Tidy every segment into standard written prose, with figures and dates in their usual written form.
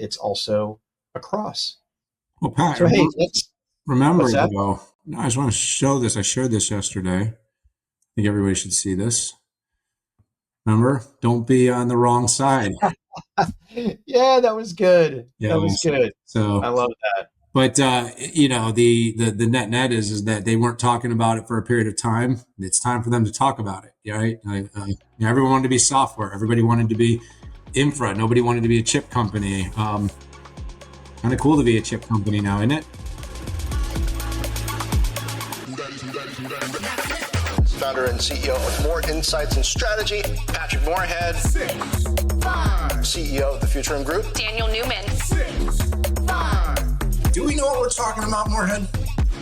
it's also across. Well, Pat, So, hey, what's remembering that? though, I just want to show this. I shared this yesterday. I think everybody should see this. Remember, don't be on the wrong side. Yeah, that was good. Yeah. That was good. I So, love that. but the net is that they weren't talking about it for a period of time. It's time for them to talk about it. Right? Everyone wanted to be software. Everybody wanted to be infra. Nobody wanted to be a chip company. Kind of cool to be a chip company now, isn't it? Founder and CEO of More Insights and Strategy, Patrick Moorhead. 6, 5. CEO of the Futurum Group, Daniel Newman. 6, 5. Do we know what we're talking about, Moorhead?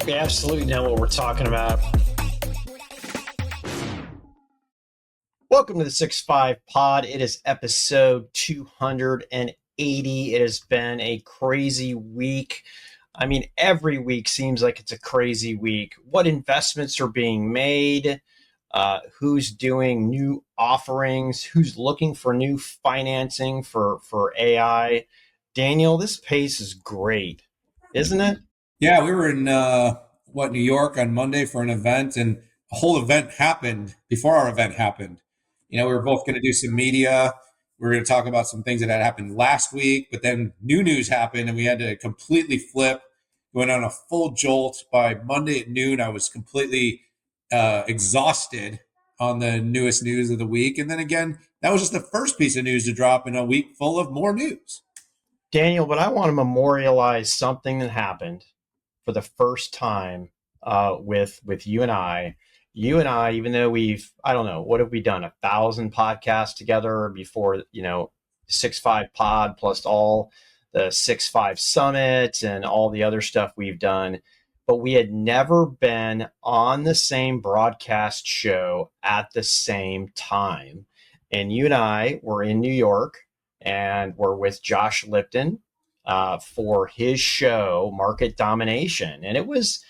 We absolutely know what we're talking about. Welcome to the 6-5 Pod. It is episode 280. It has been a crazy week. I mean, every week seems like it's a crazy week. What investments are being made? Who's doing new offerings? Who's looking for new financing for AI? Daniel, this pace is great, isn't it? Yeah, we were in New York on Monday for an event, and a whole event happened before our event happened. We were both going to do some media. We were going to talk about some things that had happened last week, but then new news happened, and we had to completely flip. Went on a full jolt. By Monday at noon, I was completely exhausted on the newest news of the week. And then again, that was just the first piece of news to drop in a week full of more news. Daniel, but I want to memorialize something that happened for the first time with you and I. You and I, even though I don't know, what have we done? 1,000 podcasts together before, 6-5 Pod plus all the 6-5 Summit and all the other stuff we've done. But we had never been on the same broadcast show at the same time. And you and I were in New York and we're with Josh Lipton for his show, Market Domination. And it was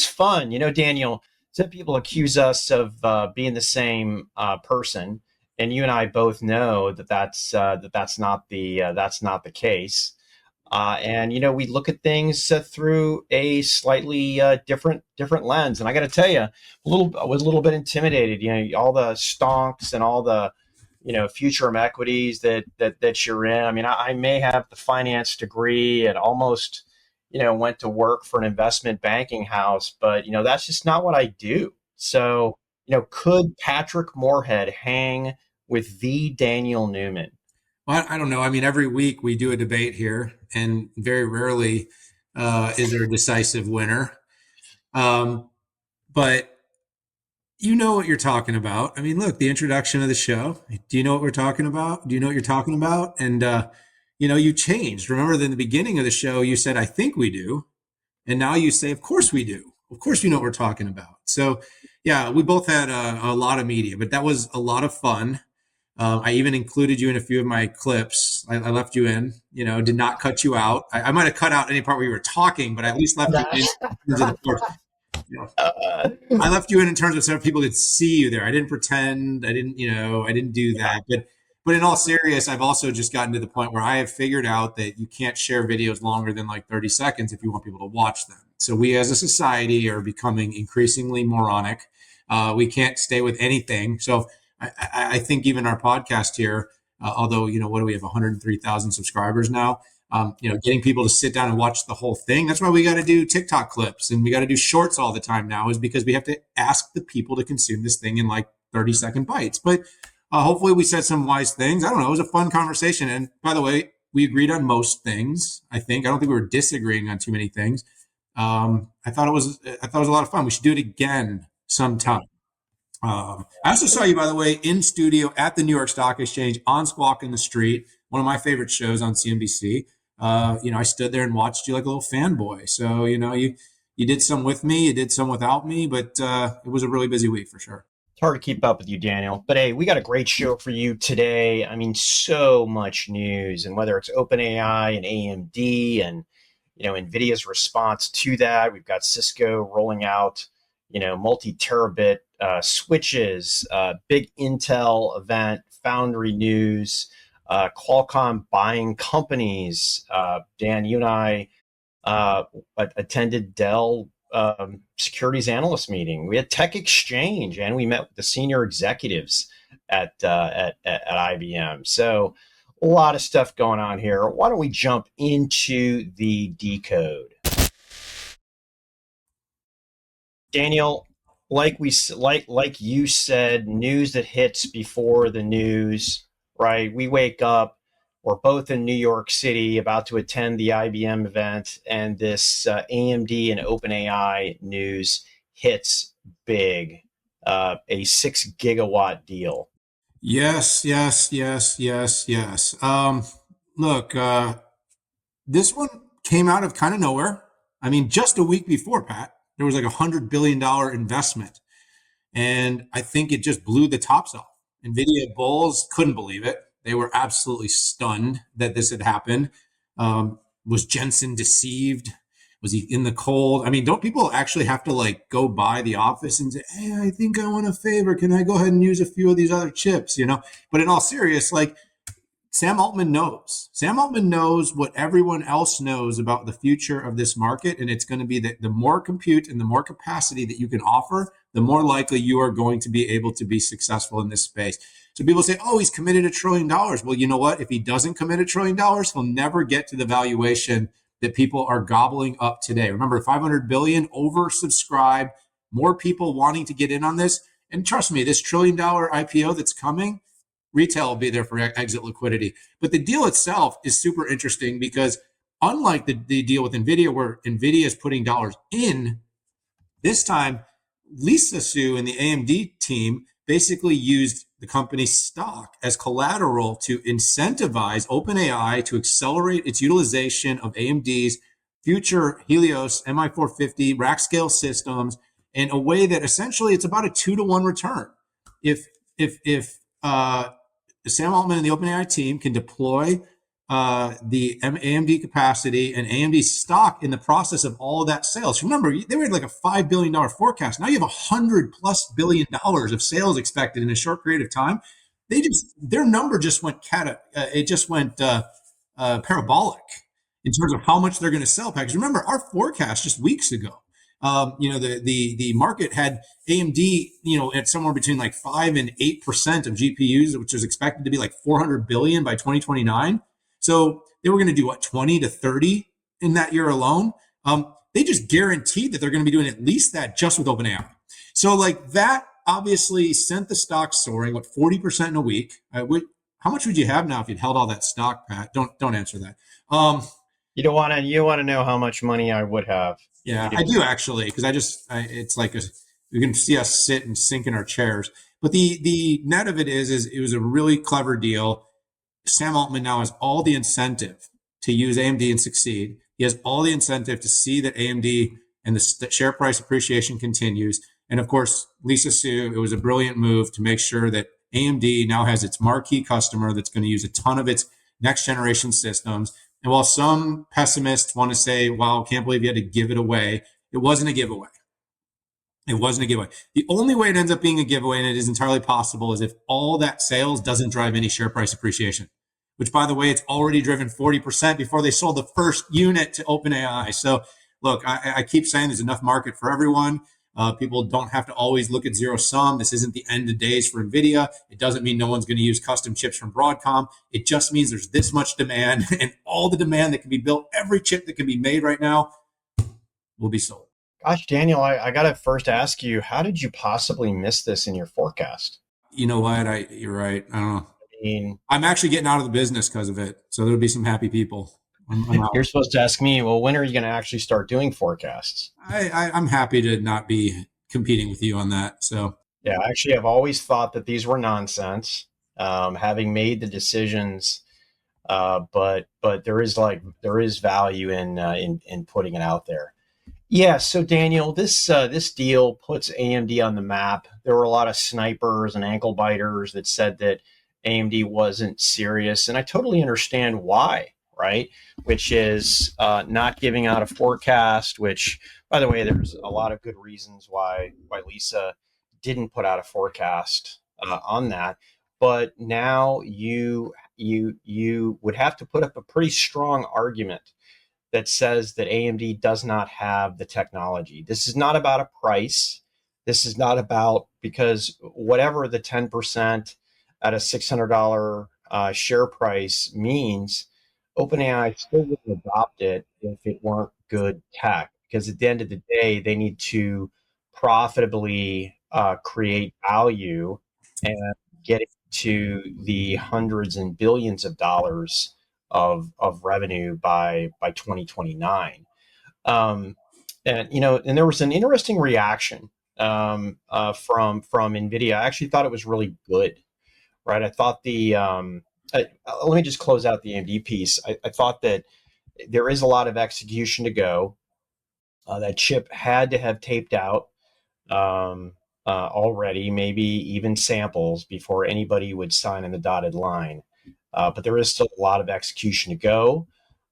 fun. Daniel, some people accuse us of being the same person. And you and I both know that that's not the case. And we look at things through a slightly different lens. And I got to tell you, I was a little bit intimidated. All the stonks and all the Futurum equities that you're in. I mean, I may have the finance degree and almost went to work for an investment banking house, but that's just not what I do. So could Patrick Moorhead hang with the Daniel Newman? Well, I don't know. I mean, every week we do a debate here, and very rarely is there a decisive winner. But you know what you're talking about. I mean, look, the introduction of the show. Do you know what we're talking about? Do you know what you're talking about? And, you changed. Remember, in the beginning of the show, you said, I think we do. And now you say, of course we do. Of course you know what we're talking about. So, yeah, we both had a lot of media, but that was a lot of fun. I even included you in a few of my clips. I left you in, did not cut you out. I might have cut out any part where you were talking, but I at least left you in terms of the course. I left you in terms of so people could see you there. I didn't pretend. I didn't do that. But in all seriousness, I've also just gotten to the point where I have figured out that you can't share videos longer than like 30 seconds if you want people to watch them. So we as a society are becoming increasingly moronic. We can't stay with anything. So I think even our podcast here, although, what do we have, 103,000 subscribers now? Getting people to sit down and watch the whole thing. That's why we got to do TikTok clips and we got to do shorts all the time now, is because we have to ask the people to consume this thing in like 30-second bites. But hopefully we said some wise things. I don't know. It was a fun conversation. And by the way, we agreed on most things. I don't think we were disagreeing on too many things. I thought it was a lot of fun. We should do it again sometime. I also saw you, by the way, in studio at the New York Stock Exchange on Squawk in the Street, one of my favorite shows on CNBC. I stood there and watched you like a little fanboy. So, you did some with me, you did some without me, but it was a really busy week for sure. It's hard to keep up with you, Daniel. But hey, we got a great show for you today. I mean, so much news, and whether it's OpenAI and AMD and NVIDIA's response to that, we've got Cisco rolling out multi-terabit switches, big Intel event, Foundry news. Qualcomm buying companies. Dan, you and I attended Dell securities analyst meeting. We had TechExchange, and we met with the senior executives at IBM. So a lot of stuff going on here. Why don't we jump into the Decode? Daniel, like you said, news that hits before the news, right? We wake up, we're both in New York City, about to attend the IBM event, and this AMD and OpenAI news hits big, a 6 gigawatt deal. Yes, yes, yes, yes, yes. Look, this one came out of kind of nowhere. I mean, just a week before, Pat, there was like $100 billion investment. And I think it just blew the tops off. NVIDIA bulls couldn't believe it. They were absolutely stunned that this had happened. Was Jensen deceived? Was he in the cold? I mean, don't people actually have to like go by the office and say, "Hey, I think I want a favor. Can I go ahead and use a few of these other chips?" But in all serious, like Sam Altman knows. Sam Altman knows what everyone else knows about the future of this market. And it's going to be that the more compute and the more capacity that you can offer, the more likely you are going to be able to be successful in this space. So people say, oh, he's committed $1 trillion. Well, you know what? If he doesn't commit $1 trillion, he'll never get to the valuation that people are gobbling up today. Remember, 500 billion oversubscribed, more people wanting to get in on this. And trust me, this $1 trillion IPO that's coming, retail will be there for exit liquidity. But the deal itself is super interesting because unlike the deal with NVIDIA, where NVIDIA is putting dollars in, this time, Lisa Su and the AMD team basically used the company's stock as collateral to incentivize OpenAI to accelerate its utilization of AMD's future Helios MI450 rack scale systems in a way that essentially it's about a 2-to-1 return. If Sam Altman and the OpenAI team can deploy the AMD capacity and AMD stock in the process of all of that sales. Remember, they were like a $5 billion forecast. Now you have $100+ billion of sales expected in a short period of time. Their number just went parabolic in terms of how much they're going to sell. Package. Remember, our forecast just weeks ago. The market had AMD, at somewhere between like 5 and 8% of GPUs, which is expected to be like 400 billion by 2029. So they were going to do what, 20 to 30 in that year alone. They just guaranteed that they're going to be doing at least that just with OpenAI. So like that obviously sent the stock soaring, 40% in a week. How much would you have now if you'd held all that stock, Pat? Don't answer that. You don't want to know how much money I would have. Yeah, I do actually, because it's like you can see us sit and sink in our chairs. But the net of it is it was a really clever deal. Sam Altman now has all the incentive to use AMD and succeed. He has all the incentive to see that AMD and the share price appreciation continues. And of course, Lisa Su, it was a brilliant move to make sure that AMD now has its marquee customer that's going to use a ton of its next generation systems. And while some pessimists want to say, wow, can't believe you had to give it away, it wasn't a giveaway. It wasn't a giveaway. The only way it ends up being a giveaway, and it is entirely possible, is if all that sales doesn't drive any share price appreciation, which, by the way, it's already driven 40% before they sold the first unit to OpenAI. So, look, I keep saying there's enough market for everyone. People don't have to always look at zero sum. This isn't the end of days for NVIDIA. It doesn't mean no one's going to use custom chips from Broadcom. It just means there's this much demand, and all the demand that can be built, every chip that can be made right now will be sold. Gosh, Daniel, I got to first ask you, how did you possibly miss this in your forecast? You know what? You're right. I don't know. I mean, I'm actually getting out of the business because of it. So there'll be some happy people. You're supposed to ask me, well, when are you going to actually start doing forecasts? I'm happy to not be competing with you on that. So yeah, actually, I've always thought that these were nonsense, having made the decisions. But there is value in putting it out there. Yeah. So Daniel, this deal puts AMD on the map. There were a lot of snipers and ankle biters that said that AMD wasn't serious, and I totally understand why. Right, which is not giving out a forecast. Which, by the way, there's a lot of good reasons why Lisa didn't put out a forecast on that. But now you you would have to put up a pretty strong argument that says that AMD does not have the technology. This is not about a price. This is not about, because whatever the 10% at a $600 share price means, OpenAI still wouldn't adopt it if it weren't good tech. Because at the end of the day, they need to profitably create value and get it to the hundreds and billions of dollars of revenue by 2029. And there was an interesting reaction from NVIDIA. I actually thought it was really good, right? I thought let me just close out the AMD piece. I thought that there is a lot of execution to go. That chip had to have taped out already, maybe even samples before anybody would sign in the dotted line. But there is still a lot of execution to go.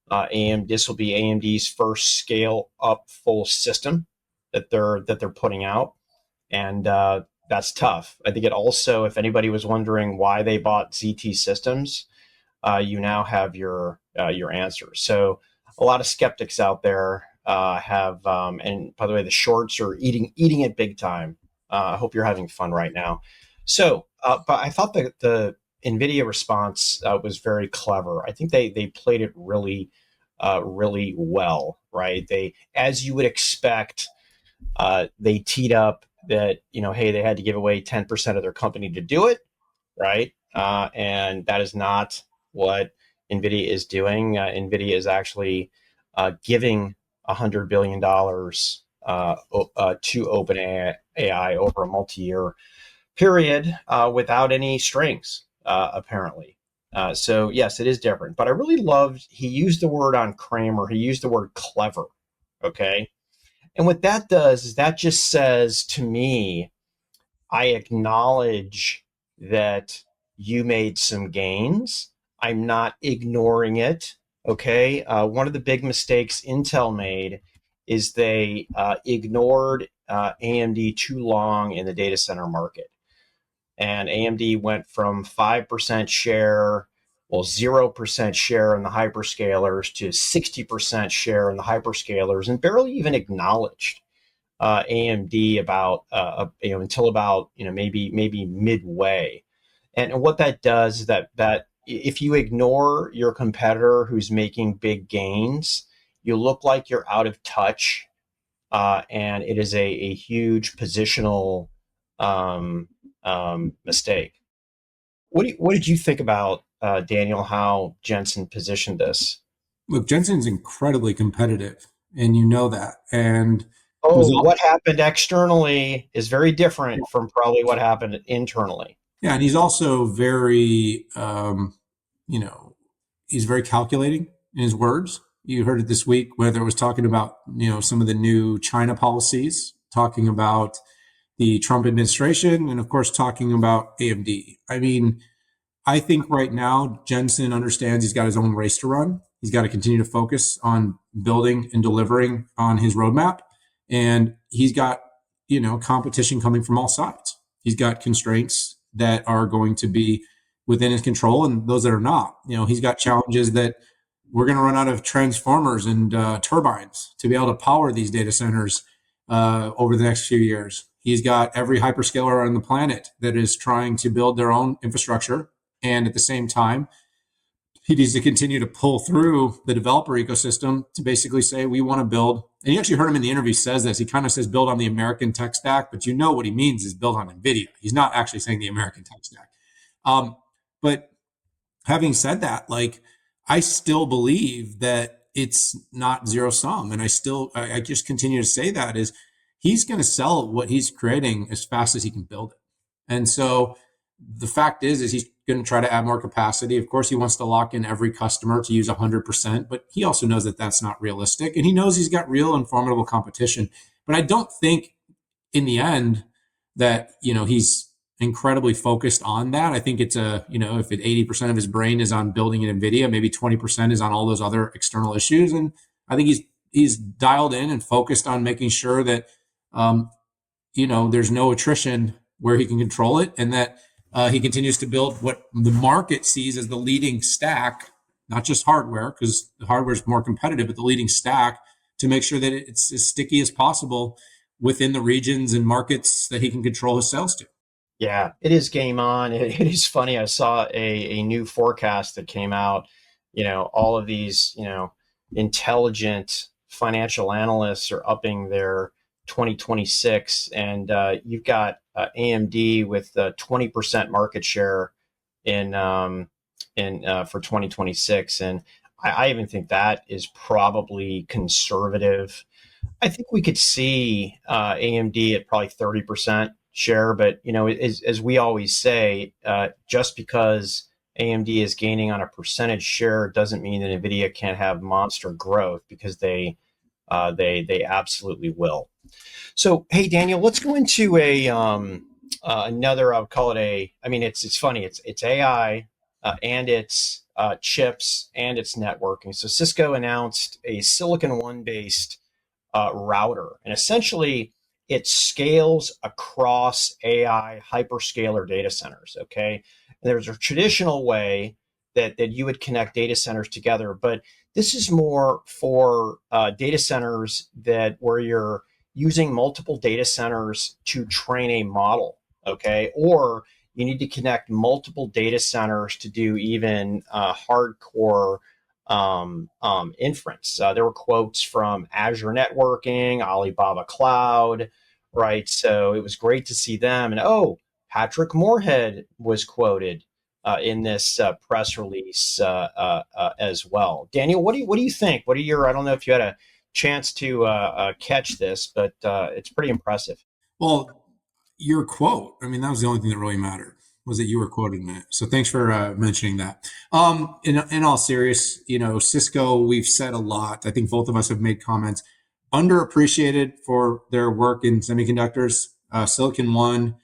This will be AMD's first scale up full system that they're putting out, and that's tough. I think it also, if anybody was wondering why they bought ZT Systems, you now have your answer. So a lot of skeptics out there and by the way, the shorts are eating it big time. I hope you're having fun right now. So, but I thought that the NVIDIA response was very clever. I think they played it really well, right? They, as you would expect, they teed up that, hey, they had to give away 10% of their company to do it, right? And that is not what NVIDIA is doing. NVIDIA is actually giving $100 billion to OpenAI over a multi-year period without any strings, apparently. So yes, it is different. But I really loved, he used the word on Kramer, he used the word clever, okay? And what that does is that just says to me, I acknowledge that you made some gains. I'm not ignoring it. Okay. One of the big mistakes Intel made is they ignored AMD too long in the data center market. And AMD went from 5% share, 0% share in the hyperscalers to 60% share in the hyperscalers, and barely even acknowledged AMD about until about maybe midway. And what that does is that if you ignore your competitor who's making big gains, you look like you're out of touch, and it is a huge positional mistake. What did you think about Daniel, how Jensen positioned this? Look, Jensen's incredibly competitive, and you know that. And what happened externally is very different from probably what happened internally. Yeah, and he's also very, he's very calculating in his words. You heard it this week, whether it was talking about, some of the new China policies, talking about the Trump administration, and of course, talking about AMD. I mean, I think right now, Jensen understands he's got his own race to run. He's got to continue to focus on building and delivering on his roadmap. And he's got, competition coming from all sides. He's got constraints that are going to be within his control and those that are not. He's got challenges that we're going to run out of transformers and turbines to be able to power these data centers over the next few years. He's got every hyperscaler on the planet that is trying to build their own infrastructure. And at the same time, he needs to continue to pull through the developer ecosystem to basically say, we want to build. And you actually heard him in the interview says this. He kind of says build on the American tech stack, but what he means is build on NVIDIA. He's not actually saying the American tech stack. But having said that, I still believe that it's not zero sum. And I just continue to say that is he's going to sell what he's creating as fast as he can build it. And so the fact is he's going to try to add more capacity. Of course, he wants to lock in every customer to use 100%, but he also knows that that's not realistic. And he knows he's got real and formidable competition. But I don't think in the end that, he's incredibly focused on that. I think it's if 80% of his brain is on building an NVIDIA, maybe 20% is on all those other external issues. And I think he's dialed in and focused on making sure that, there's no attrition where he can control it, and that He continues to build what the market sees as the leading stack, not just hardware, because the hardware is more competitive, but the leading stack to make sure that it's as sticky as possible within the regions and markets that he can control his sales to. Yeah, it is game on. It is funny. I saw a new forecast that came out. All of these, intelligent financial analysts are upping their 2026, and you've got AMD with 20% market share in for 2026, and I even think that is probably conservative. I think we could see AMD at probably 30% share, but as we always say, just because AMD is gaining on a percentage share doesn't mean that NVIDIA can't have monster growth, because they absolutely will. So, hey Daniel, let's go into another. I would call it a. I mean, it's funny. It's AI and it's chips and it's networking. So Cisco announced a Silicon One based router, and essentially it scales across AI hyperscaler data centers. Okay, and there's a traditional way that you would connect data centers together, but this is more for data centers where you're using multiple data centers to train a model. Okay, or you need to connect multiple data centers to do even hardcore inference. There were quotes from Azure Networking, Alibaba Cloud, right? So it was great to see them. And Patrick Moorhead was quoted in this press release as well. Daniel, what do you think? What are your? I don't know if you had a chance to catch this, but it's pretty impressive. Well, your quote, I mean, that was the only thing that really mattered, was that you were quoting that. So thanks for mentioning that. In all serious, Cisco, we've said a lot. I think both of us have made comments. Underappreciated for their work in semiconductors. Silicon One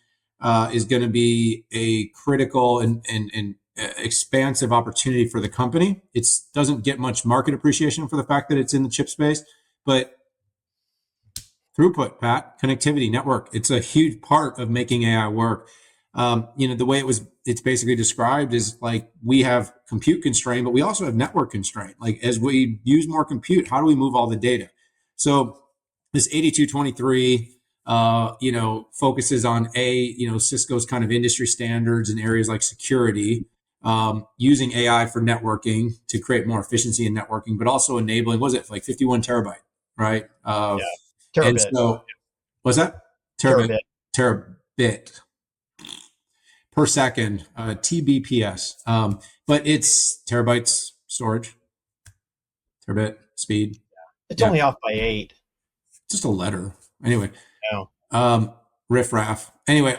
is going to be a critical and expansive opportunity for the company. It doesn't get much market appreciation for the fact that it's in the chip space, but throughput, Pat, connectivity, network. It's a huge part of making AI work. The way it's basically described is like we have compute constraint, but we also have network constraint. Like as we use more compute, how do we move all the data? So this 8223, focuses on Cisco's kind of industry standards in areas like security, using AI for networking to create more efficiency in networking, but also enabling, was it like 51 terabyte, right? Yeah, And terabit, so, what's that? Terabit, terabit. terabit per second, TBPS. But it's terabytes storage, terabit speed. It's Yeah, only off by 8. just a letter. Anyway, No. riff raff. Anyway,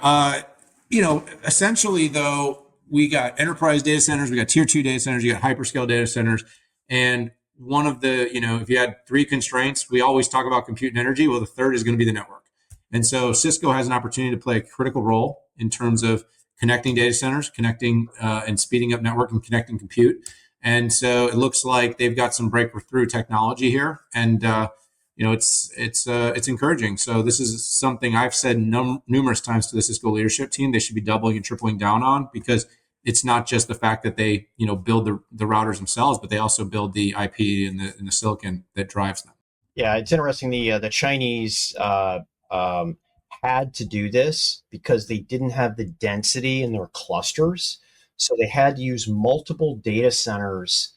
essentially though, we got enterprise data centers, we got tier 2 data centers, you got hyperscale data centers, and one of the, if you had 3 constraints, we always talk about compute and energy. Well, the third is going to be the network. And so Cisco has an opportunity to play a critical role in terms of connecting data centers, connecting and speeding up network and connecting compute. And so it looks like they've got some breakthrough technology here, and it's encouraging. So this is something I've said numerous times to the Cisco leadership team. They should be doubling and tripling down on, because it's not just the fact that they build the routers themselves, but they also build the IP and the silicon that drives them. Yeah, it's interesting. The Chinese had to do this because they didn't have the density in their clusters, so they had to use multiple data centers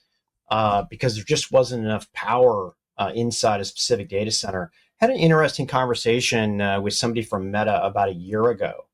because there just wasn't enough power inside a specific data center. Had an interesting conversation with somebody from Meta about a year ago,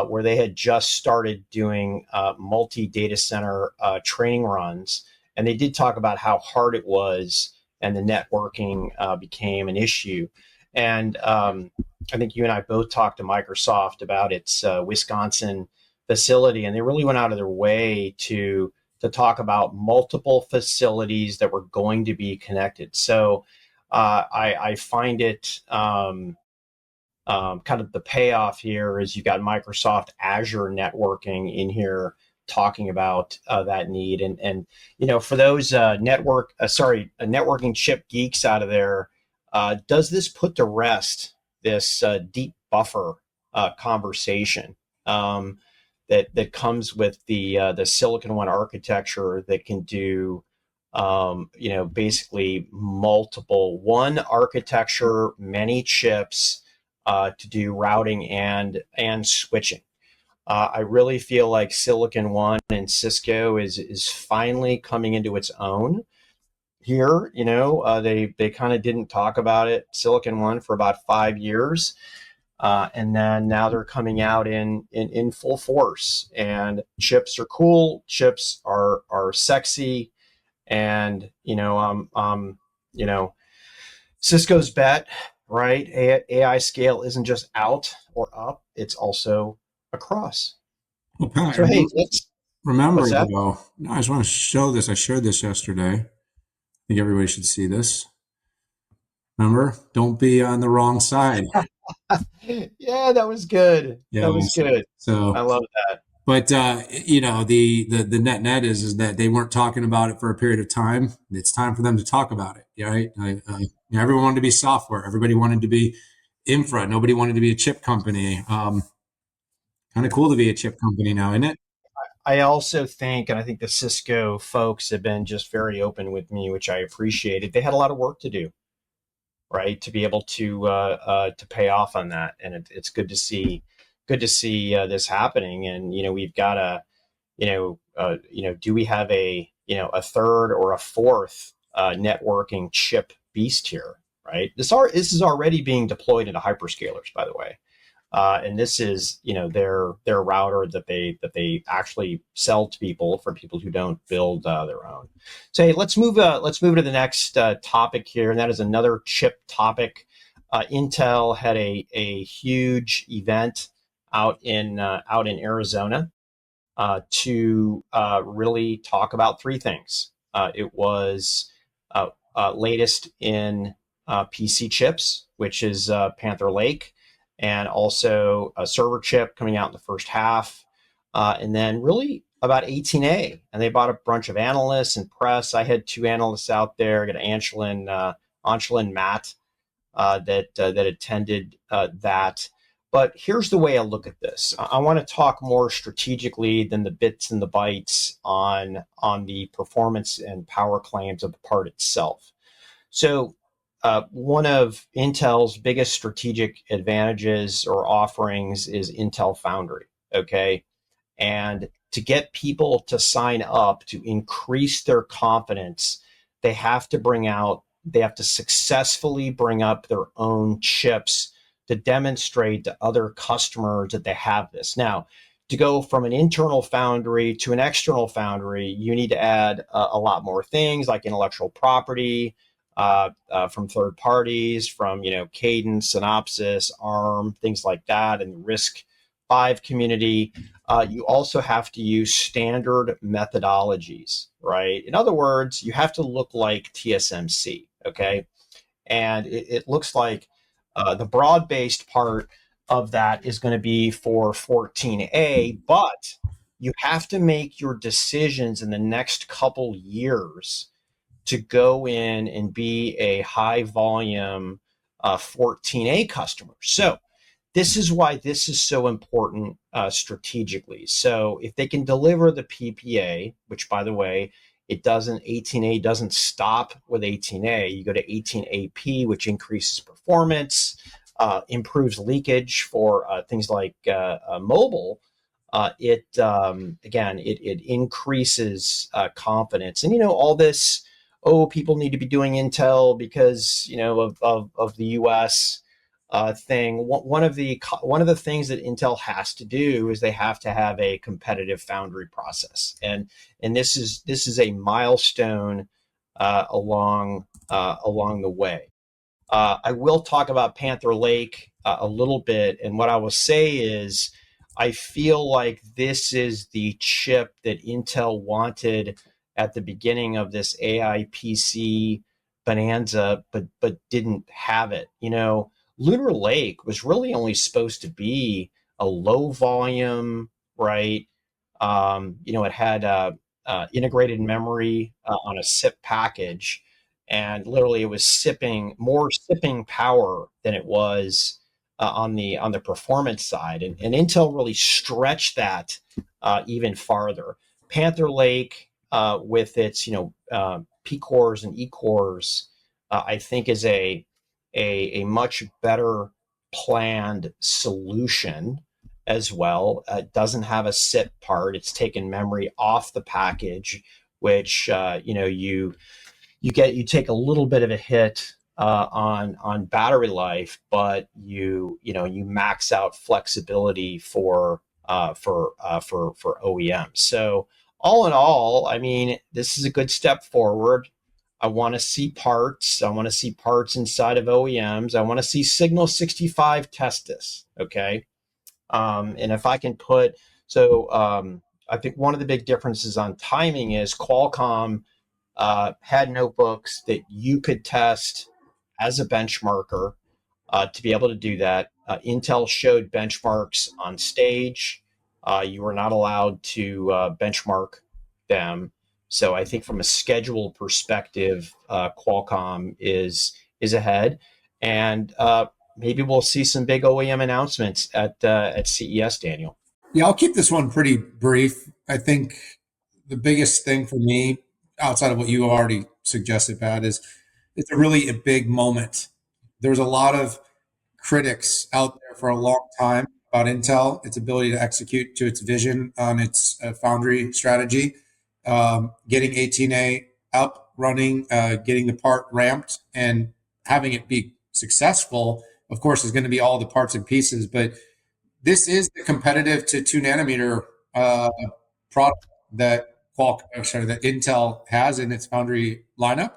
where they had just started doing multi-data center training runs, and they did talk about how hard it was, and the networking became an issue. And I think you and I both talked to Microsoft about its Wisconsin facility, and they really went out of their way to talk about multiple facilities that were going to be connected. So I find it kind of the payoff here is you got Microsoft Azure networking in here talking about that need. And for those networking chip geeks out of there, does this put to rest this deep buffer conversation? that comes with the Silicon One architecture that can do basically multiple one architecture, many chips to do routing and switching. I really feel like Silicon One and Cisco is finally coming into its own here. They kind of didn't talk about it, Silicon One, for about 5 years. And then now they're coming out in full force. And chips are cool. Chips are sexy. And Cisco's bet, right? AI scale isn't just out or up; it's also across. Well, Pat, So hey, what's remember that? though, no, I just want to show this. I shared this yesterday. I think everybody should see this. Remember, don't be on the wrong side. Yeah, that was good. Yeah. That was good. I So, love that. but the net is that they weren't talking about it for a period of time. It's time for them to talk about it. Yeah, right. Everyone wanted to be software. Everybody wanted to be infra. Nobody wanted to be a chip company. Kind of cool to be a chip company now, isn't it? I also think, and I think the Cisco folks have been just very open with me, which I appreciated. They had a lot of work to do, right, to be able to pay off on that, and it's good to see this happening. And we've got do we have a third or a fourth networking chip beast here, right? This is already being deployed into hyperscalers, by the way. And this is their router that they actually sell to people, for people who don't build their own. So hey, let's move to the next topic here, and that is another chip topic. Intel had a huge event out in Arizona to really talk about three things. It was latest in PC chips, which is Panther Lake, and also a server chip coming out in the first half, and then really about 18A. And they bought a bunch of analysts and press. I had two analysts out there. I got Anshul Matt that attended that. But here's the way I look at this. I want to talk more strategically than the bits and the bytes on the performance and power claims of the part itself. So one of Intel's biggest strategic advantages or offerings is Intel Foundry. Okay. And to get people to sign up, to increase their confidence, they have to successfully bring up their own chips to demonstrate to other customers that they have this. Now, to go from an internal foundry to an external foundry, you need to add a lot more things like intellectual property from third parties, from Cadence, Synopsys, ARM, things like that, and the RISC-V community. You also have to use standard methodologies, right? In other words, you have to look like TSMC, okay? And it looks like the broad-based part of that is going to be for 14A, but you have to make your decisions in the next couple years to go in and be a high volume 14A customer. So this is why this is so important strategically. So if they can deliver the PPA, which by the way, 18A doesn't stop with 18A. You go to 18AP, which increases performance, improves leakage for things like mobile. It increases confidence. And all this, people need to be doing Intel because of the US thing. One of the things that Intel has to do is they have to have a competitive foundry process, and this is a milestone along the way. I will talk about Panther Lake a little bit, and what I will say is I feel like this is the chip that Intel wanted at the beginning of this AI PC bonanza, but didn't have it. Lunar Lake was really only supposed to be a low volume, right? It had integrated memory on a SIP package, and literally it was sipping power than it was on the performance side, and Intel really stretched that even farther. Panther Lake, with its P cores and E cores, I think is a much better planned solution as well. It doesn't have a SIP part; it's taken memory off the package, which you take a little bit of a hit on battery life, but you max out flexibility for OEMs. So all in all, I mean, this is a good step forward. I want to see parts. I want to see parts inside of OEMs. I want to see Signal 65 test this. Okay. And if I can I think one of the big differences on timing is Qualcomm had notebooks that you could test as a benchmarker to be able to do that. Intel showed benchmarks on stage. You were not allowed to benchmark them. So I think from a schedule perspective, Qualcomm is ahead, and maybe we'll see some big OEM announcements at CES, Daniel. Yeah, I'll keep this one pretty brief. I think the biggest thing for me, outside of what you already suggested, Pat, is it's a big moment. There's a lot of critics out there for a long time about Intel, its ability to execute to its vision on its foundry strategy, getting 18A up, running, getting the part ramped, and having it be successful. Of course, is going to be all the parts and pieces, but this is the competitive to 2 nanometer product that that Intel has in its foundry lineup.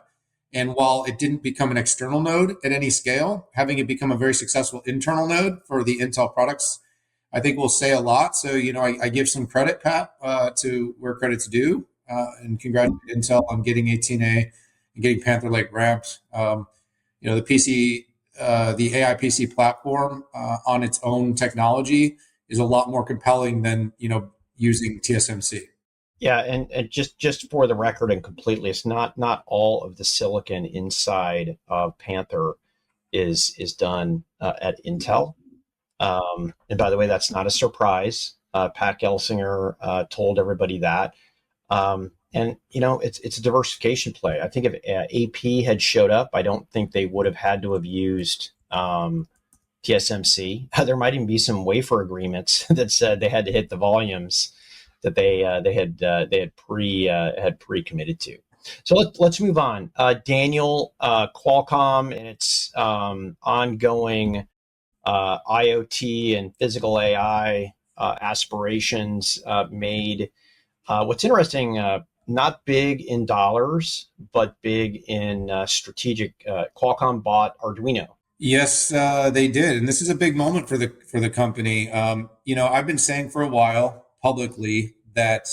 And while it didn't become an external node at any scale, having it become a very successful internal node for the Intel products, I think will say a lot. So, I give some credit, Pat, to where credit's due, and congratulate Intel on getting 18A and getting Panther Lake ramped. The the AI PC platform on its own technology is a lot more compelling than using TSMC. Yeah, and just for the record and completely, it's not all of the silicon inside of Panther is done at Intel. And by the way, that's not a surprise. Pat Gelsinger told everybody that. And it's a diversification play. I think if AP had showed up, I don't think they would have had to have used TSMC. There might even be some wafer agreements that said they had to hit the volumes that they had pre-committed to. So let's move on. Daniel, Qualcomm and its ongoing IoT and physical AI aspirations made what's interesting. Not big in dollars, but big in strategic. Qualcomm bought Arduino. Yes, they did, and this is a big moment for the company. I've been saying for a while publicly that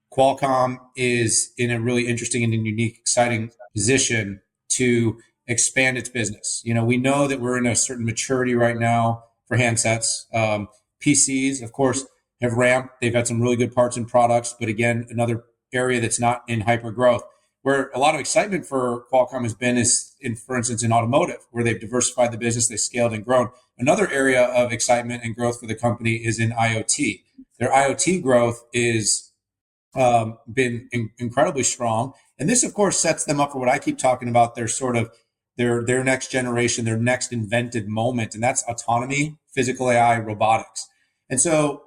Qualcomm is in a really interesting and unique, exciting position to expand its business. We know that we're in a certain maturity right now for handsets. PCs, of course, have ramped. They've had some really good parts and products, but again, another area that's not in hyper growth. Where a lot of excitement for Qualcomm has been is, for instance, in automotive, where they've diversified the business, they scaled and grown. Another area of excitement and growth for the company is in IoT. Their IoT growth is been incredibly strong, and this, of course, sets them up for what I keep talking about. Their sort of their next generation, their next invented moment, and that's autonomy, physical AI, robotics. And so,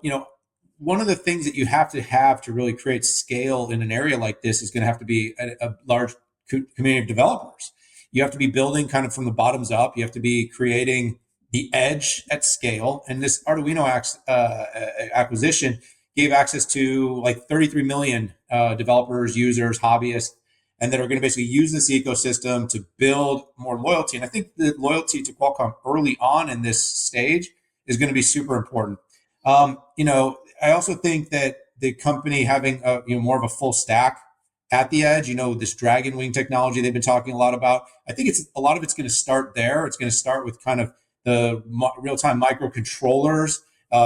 one of the things that you have to really create scale in an area like this is going to have to be a large community of developers. You have to be building kind of from the bottoms up. You have to be creating the edge at scale. And this Arduino acquisition gave access to like 33 million developers, users, hobbyists, and that are going to basically use this ecosystem to build more loyalty. And I think the loyalty to Qualcomm early on in this stage is going to be super important. I also think that the company having more of a full stack at the edge, this Dragon Wing technology they've been talking a lot about. I think a lot of it's going to start there. It's going to start with kind of the real-time microcontrollers,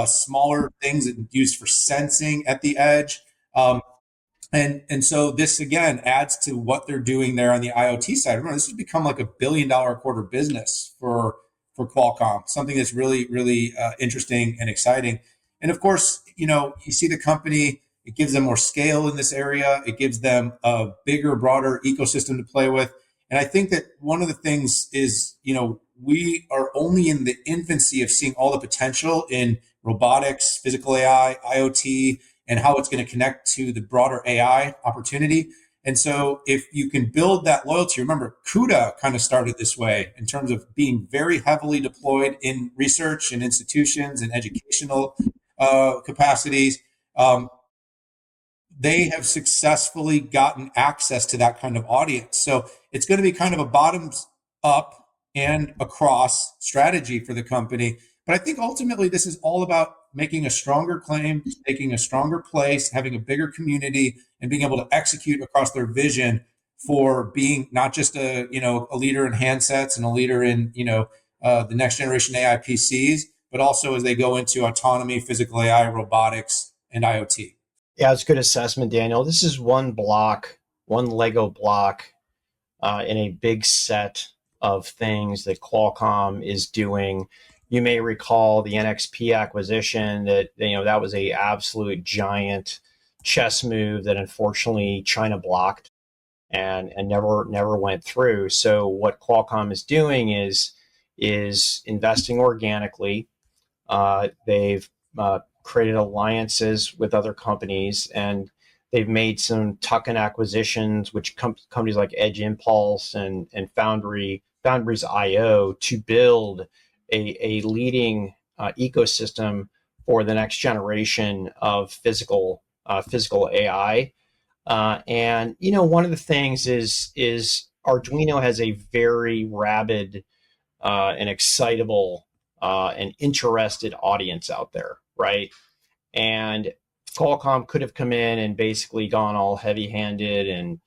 smaller things that are used for sensing at the edge. And so this again adds to what they're doing there on the IoT side. Remember, this has become like $1 billion a quarter business for for Qualcomm, something that's really, really interesting and exciting. And of course, you see the company, it gives them more scale in this area. It gives them a bigger, broader ecosystem to play with. And I think that one of the things is, we are only in the infancy of seeing all the potential in robotics, physical AI, IoT, and how it's going to connect to the broader AI opportunity. And so if you can build that loyalty, remember, CUDA kind of started this way in terms of being very heavily deployed in research and institutions and educational capacities. They have successfully gotten access to that kind of audience. So it's going to be kind of a bottoms up and across strategy for the company. But I think ultimately this is all about making a stronger claim, taking a stronger place, having a bigger community, and being able to execute across their vision for being not just a leader in handsets and a leader in the next generation AI PCs, but also as they go into autonomy, physical AI, robotics, and IoT. Yeah, it's a good assessment, Daniel. This is one block, one Lego block in a big set of things that Qualcomm is doing. You may recall the NXP acquisition that was a absolute giant chess move that unfortunately China blocked and never went through. So what Qualcomm is doing is investing organically. They've created alliances with other companies, and they've made some tuck-in acquisitions, which companies like Edge Impulse and Foundries IO to build a leading ecosystem for the next generation of physical AI. And one of the things is Arduino has a very rabid and excitable and interested audience out there, right? And Qualcomm could have come in and basically gone all heavy-handed and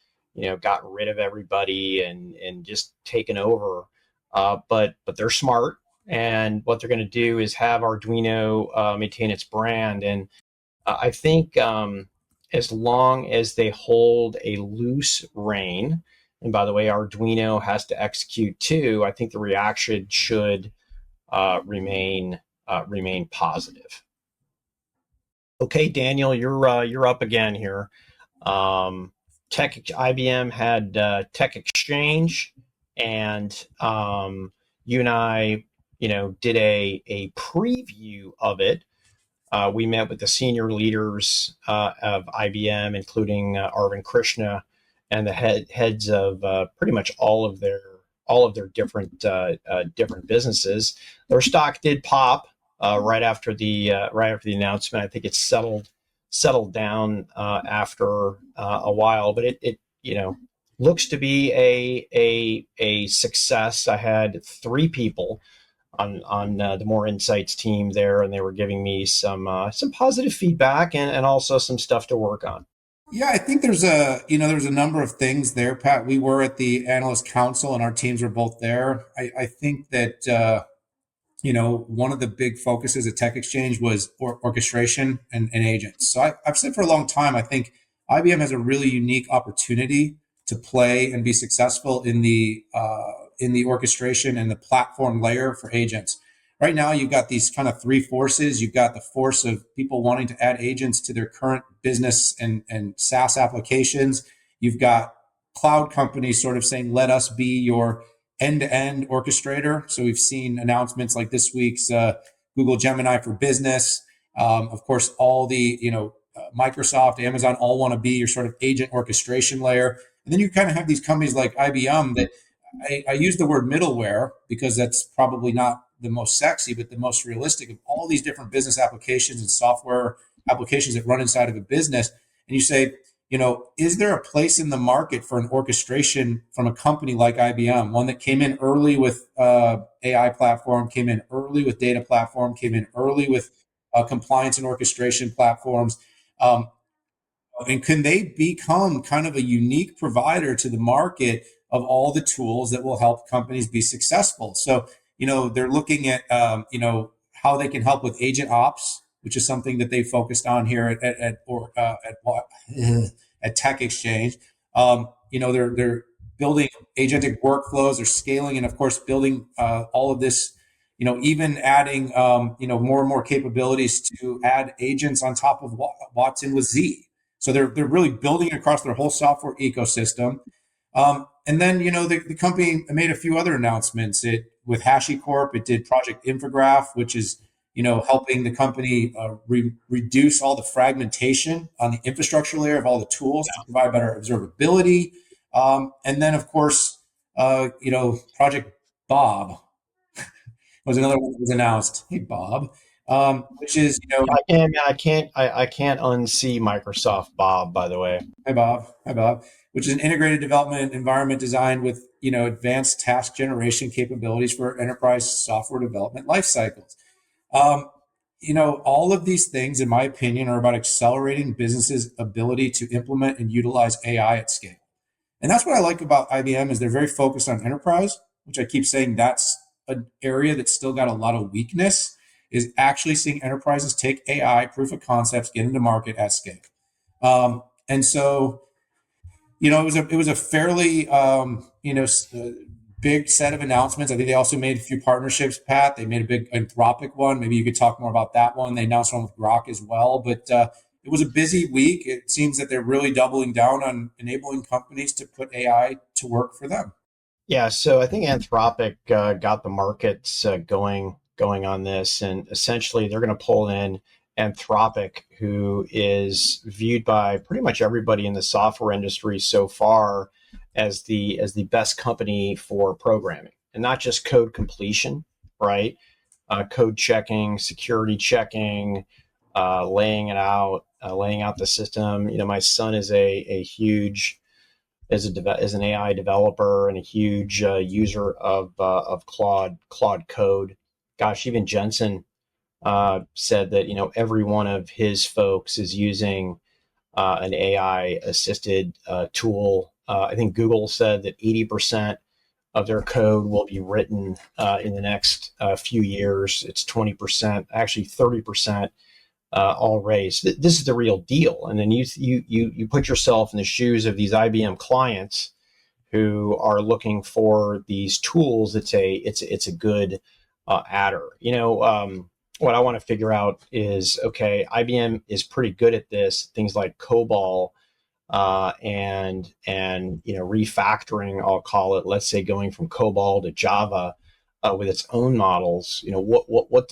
got rid of everybody and just taken over. But they're smart, and what they're going to do is have Arduino maintain its brand. And I think as long as they hold a loose rein, and by the way, Arduino has to execute too, I think the reaction should remain positive. Okay, Daniel, you're up again here. IBM had TechExchange, and you and I, did a preview of it. We met with the senior leaders of IBM, including Arvind Krishna, and the heads of pretty much all of their different businesses. Their stock did pop right after the announcement. I think it settled down after a while, but it looks to be a success. I had 3 people on the More Insights team there, and they were giving me some positive feedback and also some stuff to work on. Yeah, I think there's a number of things there, Pat. We were at the analyst council and our teams were both there. I think that one of the big focuses at TechExchange was orchestration and agents. So I've said for a long time, I think IBM has a really unique opportunity to play and be successful in the orchestration and the platform layer for agents. Right now, you've got these kind of 3 forces. You've got the force of people wanting to add agents to their current business and SaaS applications. You've got cloud companies sort of saying, let us be your end-to-end orchestrator. So we've seen announcements like this week's Google Gemini for Business. Of course, all the, Microsoft, Amazon all want to be your sort of agent orchestration layer. And then you kind of have these companies like IBM that I use the word middleware because that's probably not the most sexy, but the most realistic of all these different business applications and software applications that run inside of a business. And you say, is there a place in the market for an orchestration from a company like IBM, one that came in early with AI platform, came in early with data platform, came in early with compliance and orchestration platforms? And can they become kind of a unique provider to the market of all the tools that will help companies be successful? So, they're looking at, how they can help with agent ops, which is something that they focused on here at TechExchange. They're building agentic workflows, they're scaling, and of course, building all of this even adding, more and more capabilities to add agents on top of Watson with Z. So they're really building across their whole software ecosystem. And then, the company made a few other announcements. With HashiCorp, it did Project Infograph, which is, helping the company reduce all the fragmentation on the infrastructure layer of all the tools to provide better observability. And then, of course, Project Bob was another one that was announced. Hey, Bob, which is, I can't unsee Microsoft Bob, by the way. Hi, Bob, which is an integrated development environment designed with, advanced task generation capabilities for enterprise software development life cycles. All of these things, in my opinion, are about accelerating businesses' ability to implement and utilize AI at scale. And that's what I like about IBM is they're very focused on enterprise, which I keep saying that's an area that's still got a lot of weakness, is actually seeing enterprises take AI proof of concepts, get into market at scale. And so, it was a fairly, big set of announcements. I think they also made a few partnerships, Pat. They made a big Anthropic one. Maybe you could talk more about that one. They announced one with Grok as well. But it was a busy week. It seems that they're really doubling down on enabling companies to put AI to work for them. Yeah, so I think Anthropic got the markets going on this, and essentially they're going to pull in Anthropic, who is viewed by pretty much everybody in the software industry so far as the best company for programming, and not just code completion, right? Code checking, security checking, laying out the system. My son is a huge as an AI developer and a huge user of Claude Code. Gosh, even Jensen said that every one of his folks is using an AI assisted tool. I think Google said that 80% of their code will be written in the next few years. It's 20%, actually 30% already. So this is the real deal. And then you put yourself in the shoes of these IBM clients who are looking for these tools. It's a good adder. What I want to figure out is, okay, IBM is pretty good at this. Things like COBOL and refactoring, I'll call it. Let's say going from COBOL to Java with its own models. What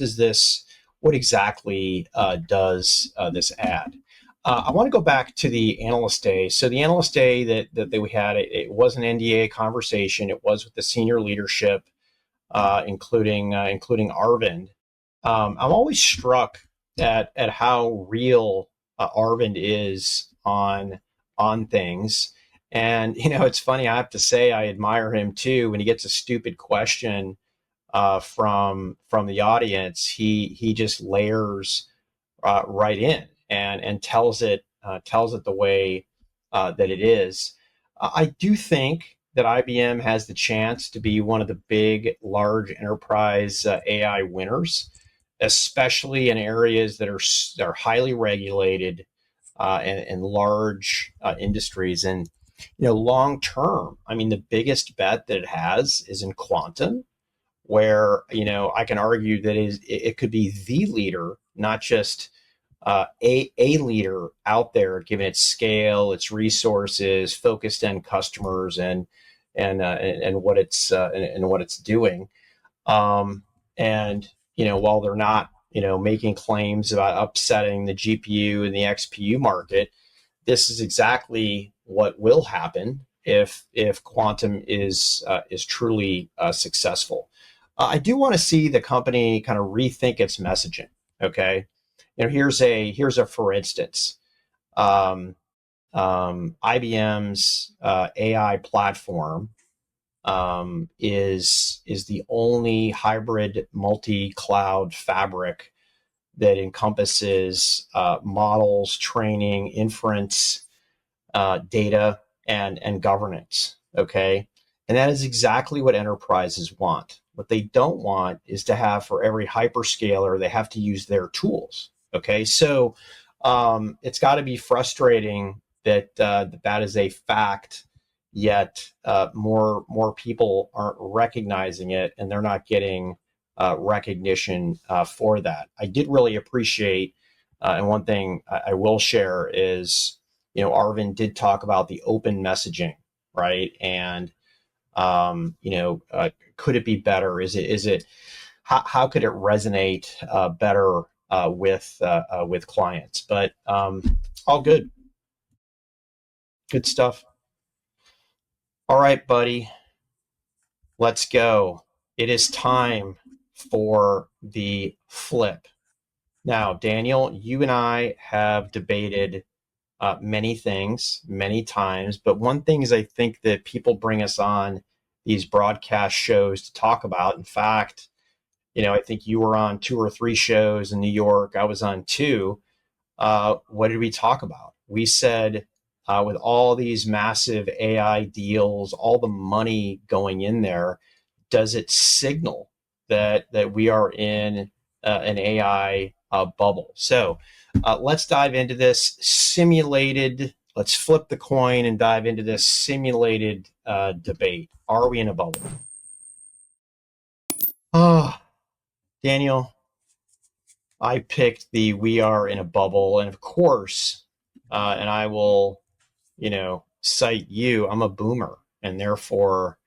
exactly does this add? I want to go back to the analyst day. So the analyst day that we had, it was an NDA conversation. It was with the senior leadership, including Arvind. I'm always struck at how real Arvind is on things. And it's funny. I have to say I admire him too. When he gets a stupid question from the audience, he just layers right in and tells it the way that it is. I do think that IBM has the chance to be one of the big, large enterprise AI winners, especially in areas that are highly regulated and large industries. And long term, I mean, the biggest bet that it has is in quantum, where I can argue that it could be the leader, not just a leader out there, given its scale, its resources, focused end customers, and what it's doing. And while they're not making claims about upsetting the GPU and the XPU market, this is exactly what will happen if quantum is truly successful. I do want to see the company kind of rethink its messaging. Okay, here's a for instance. IBM's AI platform is the only hybrid multi-cloud fabric that encompasses models, training, inference, data, and governance. Okay, and that is exactly what enterprises want. What they don't want is to have, for every hyperscaler, they have to use their tools. Okay, so it's got to be frustrating that that is a fact, yet more people aren't recognizing it, and they're not getting recognition for that. I did really appreciate, and one thing I will share is, Arvind did talk about the open messaging, right? And could it be better? Is it how could it resonate better with clients? But all good stuff. All right, buddy, let's go. It is time for the flip. Now, Daniel, you and I have debated many things many times, but one thing is I think that people bring us on these broadcast shows to talk about. In fact, I think you were on 2 or 3 shows in New York. I was on 2. What did we talk about? We said, with all these massive AI deals, all the money going in there, does it signal that we are in an AI bubble? So let's dive into this simulated. Let's flip the coin and dive into this simulated debate. Are we in a bubble? Oh, Daniel, I picked the we are in a bubble. And of course, and I will, cite you, I'm a boomer. And therefore,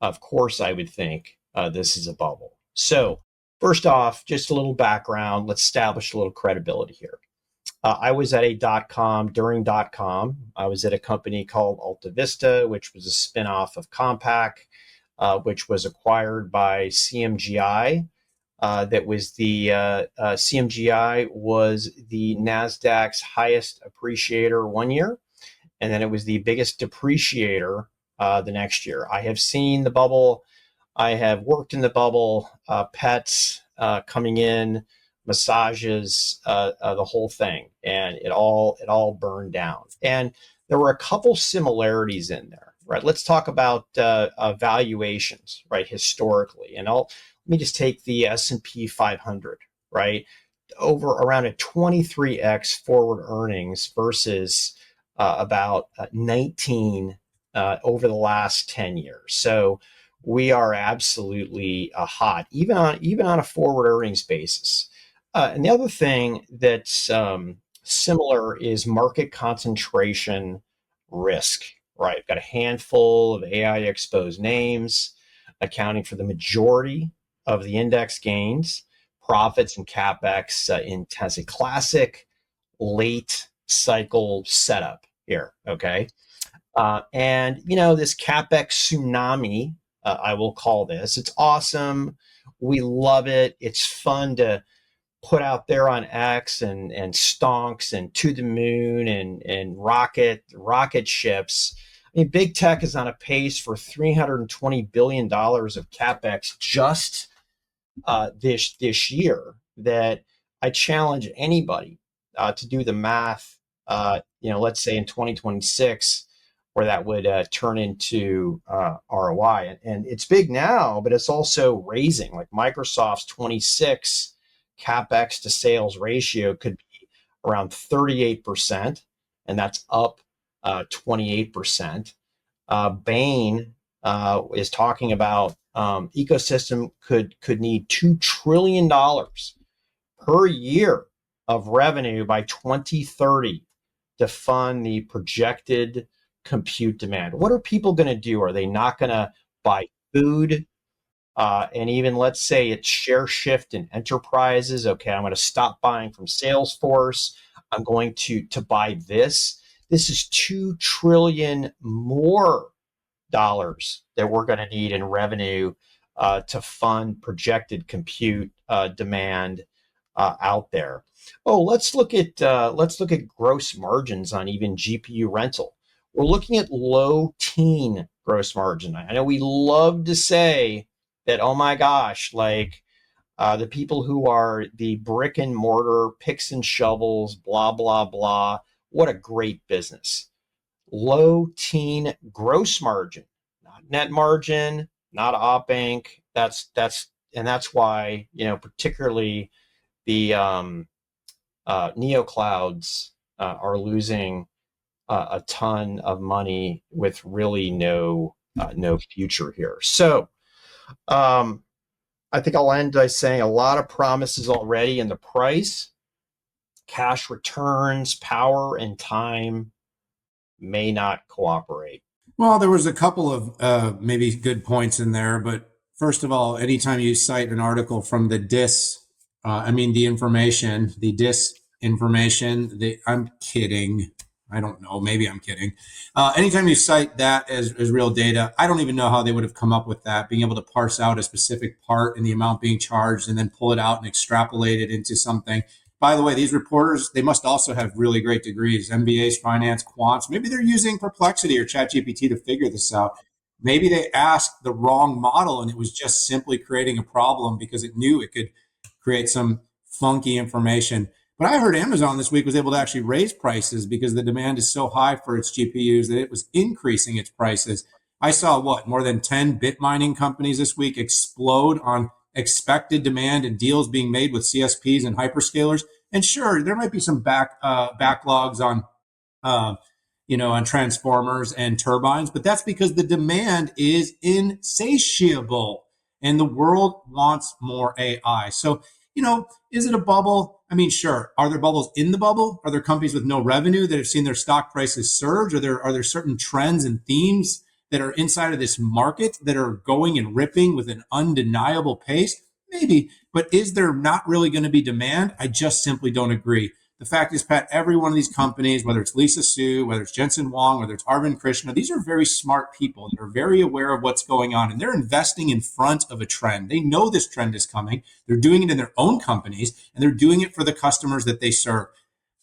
of course, I would think this is a bubble. So first off, just a little background. Let's establish a little credibility here. I was at a .com during .com. I was at a company called Alta Vista, which was a spinoff of Compaq, which was acquired by CMGI. That was the CMGI was the NASDAQ's highest appreciator one year, and then it was the biggest depreciator the next year. I have seen the bubble. I have worked in the bubble, pets coming in, massages, the whole thing, and it all burned down. And there were a couple similarities in there, right? Let's talk about valuations, right, historically. And let me just take the S&P 500, right, over around a 23x forward earnings versus about 19 over the last 10 years. So we are absolutely hot, even on a forward earnings basis. And the other thing that's similar is market concentration risk, right? We've got a handful of AI exposed names accounting for the majority of the index gains, profits, and capex as a classic late cycle setup here, okay? And, this capex tsunami, I will call this. It's awesome. We love it. It's fun to put out there on X and stonks and to the moon and rocket ships. I mean, big tech is on a pace for $320 billion of capex just this year, that I challenge anybody to do the math, let's say in 2026, where that would turn into ROI. And it's big now, but it's also raising. Like Microsoft's 26 capex to sales ratio could be around 38%, and that's up 28%. Bain is talking about ecosystem could need $2 trillion per year of revenue by 2030 to fund the projected compute demand. What are people going to do? Are they not going to buy food? And even let's say it's share shift in enterprises. Okay, I'm going to stop buying from Salesforce. I'm going to buy this. This is $2 trillion more dollars that we're going to need in revenue to fund projected compute demand out there. Oh, let's look at gross margins on even GPU rental. We're looking at low teen gross margin. I know we love to say that, oh my gosh, like the people who are the brick and mortar picks and shovels, blah, blah, blah. What a great business. Low teen gross margin, not net margin, not op inc. That's why, particularly the neo clouds are losing a ton of money with really no future here. So I I think I'll end by saying a lot of promises already in the price, cash returns, power, and time may not cooperate. Well, there was a couple of maybe good points in there, but first of all, anytime you cite an article from the the disinformation, I'm kidding. I don't know. Maybe I'm kidding. Anytime you cite that as real data, I don't even know how they would have come up with that, being able to parse out a specific part and the amount being charged and then pull it out and extrapolate it into something. By the way, these reporters, they must also have really great degrees, MBAs, finance, quants. Maybe they're using Perplexity or ChatGPT to figure this out. Maybe they asked the wrong model and it was just simply creating a problem because it knew it could create some funky information. But I heard Amazon this week was able to actually raise prices because the demand is so high for its GPUs that it was increasing its prices. I saw more than 10 bit mining companies this week explode on expected demand and deals being made with CSPs and hyperscalers. And sure, there might be some backlogs on, on transformers and turbines, but that's because the demand is insatiable and the world wants more AI. So, is it a bubble? I mean, sure. Are there bubbles in the bubble? Are there companies with no revenue that have seen their stock prices surge? Are there certain trends and themes that are inside of this market that are going and ripping with an undeniable pace? Maybe, but is there not really going to be demand? I just simply don't agree. The fact is, Pat, every one of these companies, whether it's Lisa Su, whether it's Jensen Huang, whether it's Arvind Krishna, these are very smart people that are very aware of what's going on, and they're investing in front of a trend. They know this trend is coming. They're doing it in their own companies, and they're doing it for the customers that they serve.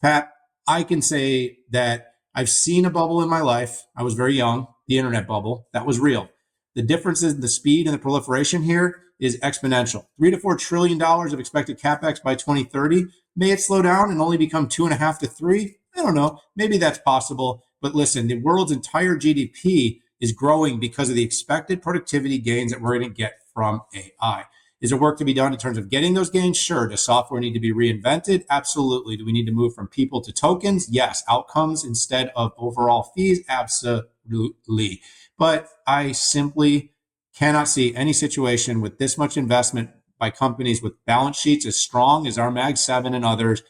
Pat, I can say that I've seen a bubble in my life. I was very young, the internet bubble. That was real. The differences in the speed and the proliferation here is exponential. $3 to $4 trillion of expected capex by 2030. May it slow down and only become 2.5 to 3? I don't know. Maybe that's possible. But listen, the world's entire GDP is growing because of the expected productivity gains that we're going to get from AI. Is there work to be done in terms of getting those gains? Sure. Does software need to be reinvented? Absolutely. Do we need to move from people to tokens? Yes. Outcomes instead of overall fees? Absolutely. But I simply cannot see any situation with this much investment by companies with balance sheets as strong as our Mag 7 and others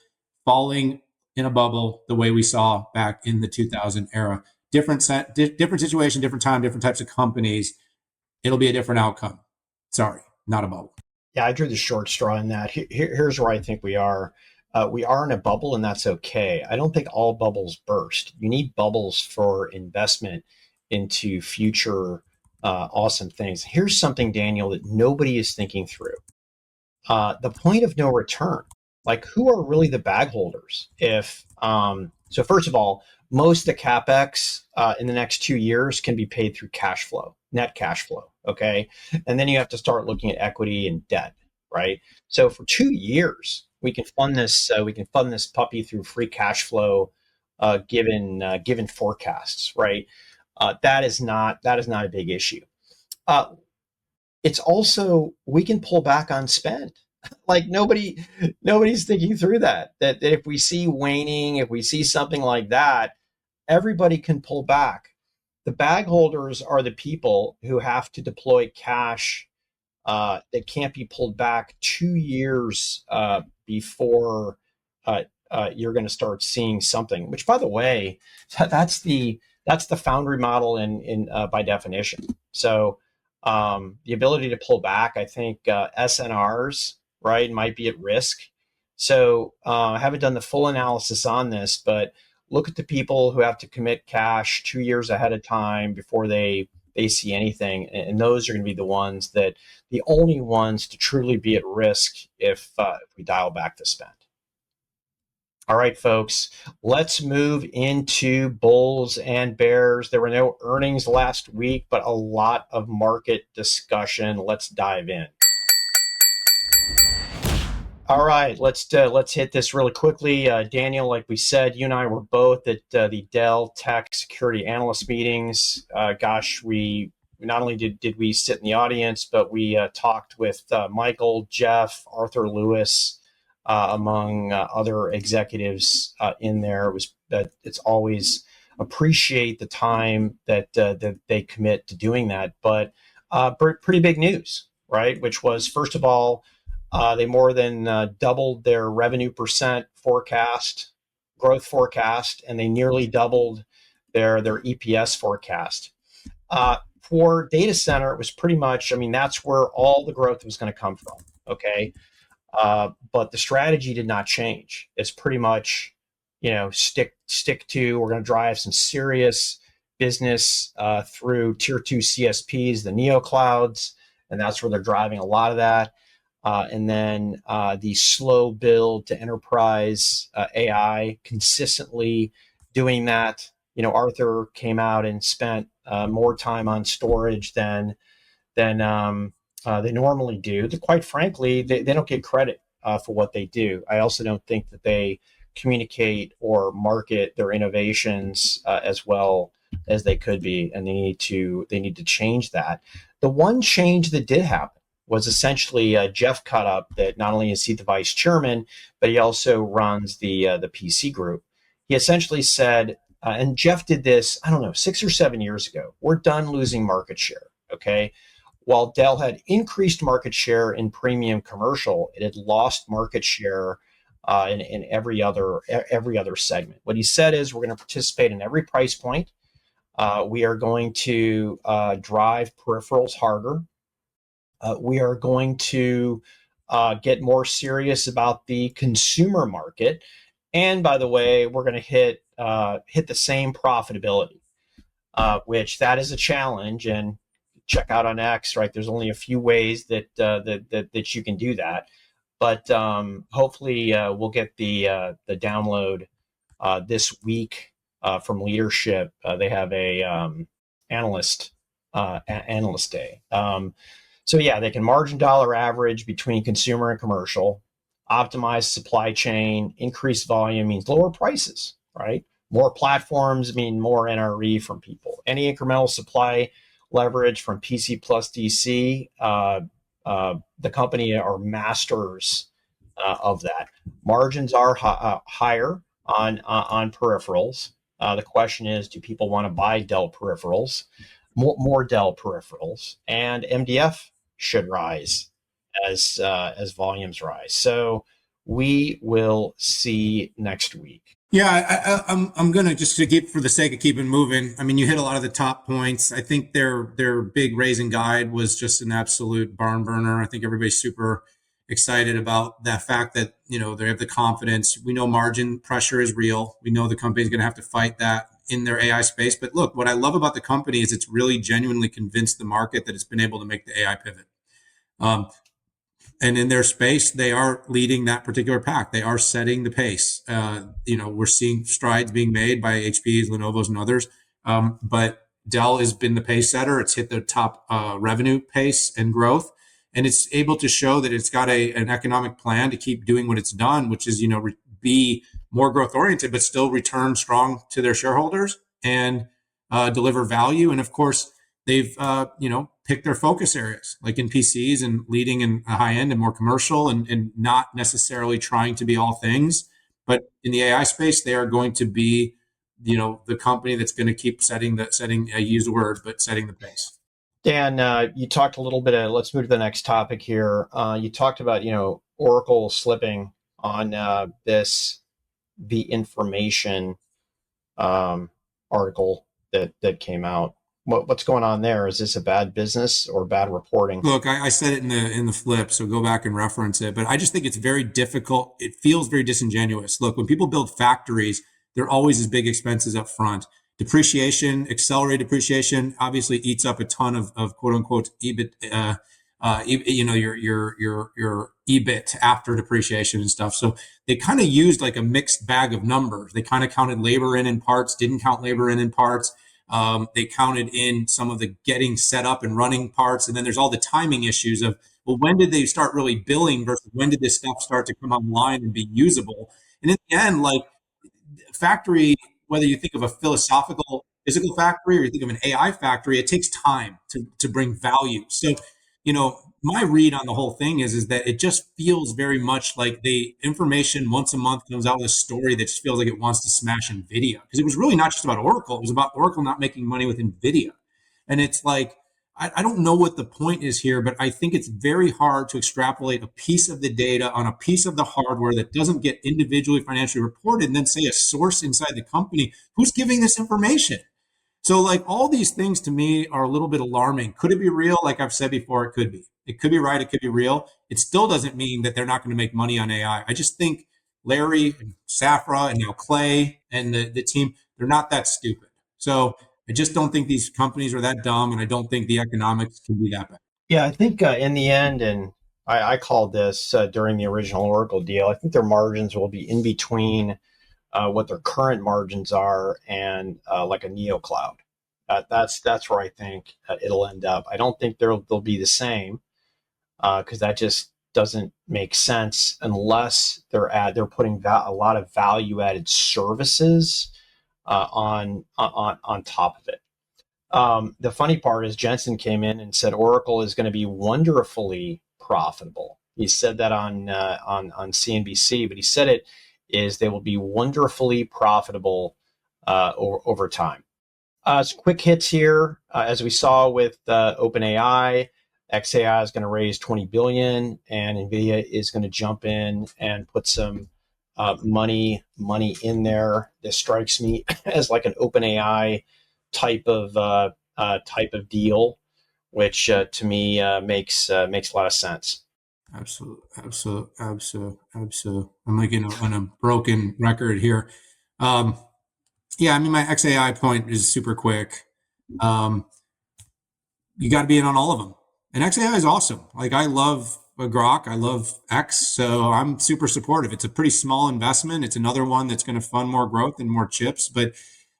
falling in a bubble the way we saw back in the 2000 era. Different situation, different time, different types of companies. It'll be a different outcome. Sorry, not a bubble. Yeah, I drew the short straw in that. Here's where I think we are. We are in a bubble, and that's okay. I don't think all bubbles burst. You need bubbles for investment into future awesome things. Here's something, Daniel, that nobody is thinking through. The point of no return. Like, who are really the bag holders? So first of all, most of the capex in the next 2 years can be paid through cash flow, net cash flow. Okay, and then you have to start looking at equity and debt, right? So for 2 years, we can fund this. We can fund this puppy through free cash flow, given forecasts, right? That is not a big issue. It's also, we can pull back on spend. Like nobody's thinking through that if we see waning, if we see something like that, everybody can pull back. The bag holders are the people who have to deploy cash that can't be pulled back 2 years before you're going to start seeing something, which, by the way, that's the foundry model in by definition. So the ability to pull back, I think SNRs, right, might be at risk. So I haven't done the full analysis on this, but look at the people who have to commit cash 2 years ahead of time before they see anything. And those are going to be the only ones to truly be at risk if we dial back the spend. All right, folks, let's move into bulls and bears. There were no earnings last week, but a lot of market discussion. Let's dive in. All right, let's hit this really quickly. Daniel, like we said, you and I were both at the Dell Tech Security Analyst meetings. We not only did we sit in the audience, but we talked with Michael, Jeff, Arthur Lewis, among other executives in there. It's always appreciate the time that they commit to doing that. But pretty big news, right? Which was, first of all, they more than doubled their revenue percent forecast, growth forecast, and they nearly doubled their EPS forecast. For data center, it was pretty much, I mean, that's where all the growth was going to come from. Okay. But the strategy did not change. It's pretty much, stick to, we're going to drive some serious business through tier two CSPs, the neo clouds, and that's where they're driving a lot of that. And then the slow build to enterprise AI, consistently doing that. Arthur came out and spent more time on storage than they normally do. Quite frankly, they don't get credit for what they do. I also don't think that they communicate or market their innovations as well as they could be, and they need to change that. The one change that did happen was essentially Jeff cut up that not only is he the vice chairman, but he also runs the PC group. He essentially said, and Jeff did this, I don't know, 6 or 7 years ago. We're done losing market share. Okay. While Dell had increased market share in premium commercial, it had lost market share in every other segment. What he said is, we're going to participate in every price point. We are going to drive peripherals harder. We are going to get more serious about the consumer market. And by the way, we're going to hit the same profitability, which that is a challenge. And check out on X, right? There's only a few ways that you can do that, but hopefully we'll get the download this week from leadership. They have a analyst day. So yeah, they can margin dollar average between consumer and commercial, optimize supply chain, increase volume means lower prices, right? More platforms mean more NRE from people. Any incremental supply leverage from PC plus DC, the company are masters of that. Margins are higher on peripherals. The question is, do people want to buy Dell peripherals? More Dell peripherals, and MDF should rise as volumes rise. So we will see next week. Yeah, I'm gonna, just to keep, for the sake of keeping moving. I mean, you hit a lot of the top points. I think their big raise and guide was just an absolute barn burner. I think everybody's super excited about that fact that they have the confidence. We know margin pressure is real. We know the company's going to have to fight that in their AI space. But look, what I love about the company is it's really genuinely convinced the market that it's been able to make the AI pivot. And in their space, they are leading that particular pack. They are setting the pace. We're seeing strides being made by HPs, Lenovo's, and others. But Dell has been the pace setter. It's hit the top revenue pace and growth. And it's able to show that it's got an economic plan to keep doing what it's done, which is, be more growth oriented, but still return strong to their shareholders and deliver value. And of course, they've, picked their focus areas, like in PCs and leading in a high end and more commercial, and not necessarily trying to be all things. But in the AI space, they are going to be, the company that's going to keep setting, I use the word, but setting the pace. Dan, you talked a little bit let's move to the next topic here. You talked about, Oracle slipping on the information article that came out. What's going on there? Is this a bad business or bad reporting? Look, I said it in the flip, so go back and reference it. But I just think it's very difficult. It feels very disingenuous. Look, when people build factories, there are always these big expenses up front. Depreciation, accelerated depreciation, obviously eats up a ton of quote unquote EBIT. Your EBIT after depreciation and stuff. So they kind of used like a mixed bag of numbers. They kind of counted labor in parts, didn't count labor in parts. They counted in some of the getting set up and running parts. And then there's all the timing issues of, well, when did they start really billing versus when did this stuff start to come online and be usable? And in the end, like factory, whether you think of a philosophical physical factory or you think of an AI factory, it takes time to bring value. So, my read on the whole thing is that it just feels very much like the information once a month comes out with a story that just feels like it wants to smash NVIDIA. Because it was really not just about Oracle. It was about Oracle not making money with NVIDIA. And it's like, I don't know what the point is here, but I think it's very hard to extrapolate a piece of the data on a piece of the hardware that doesn't get individually financially reported and then say a source inside the company who's giving this information. So, like, all these things to me are a little bit alarming. Could it be real? Like I've said before, it could be. It could be right. It could be real. It still doesn't mean that they're not going to make money on AI. I just think Larry and Safra and now Clay and the team, they're not that stupid. So I just don't think these companies are that dumb, and I don't think the economics can be that bad. Yeah, I think in the end, and I called this during the original Oracle deal, I think their margins will be in between what their current margins are and like a neo cloud. That's where I think it'll end up. I don't think they'll be the same because that just doesn't make sense unless they're putting a lot of value added services on top of it. The funny part is Jensen came in and said Oracle is going to be wonderfully profitable. He said that on CNBC, but he said it is they will be wonderfully profitable over time. Some quick hits here, as we saw with OpenAI. XAI is going to raise 20 billion, and NVIDIA is going to jump in and put some money in there. This strikes me as like an OpenAI type of deal, which to me makes a lot of sense. Absolute. I'm like on a broken record here. Yeah, I mean, my XAI point is super quick. You got to be in on all of them. And XAI is awesome. Like, I love Grok. I love X. So I'm super supportive. It's a pretty small investment. It's another one that's going to fund more growth and more chips. But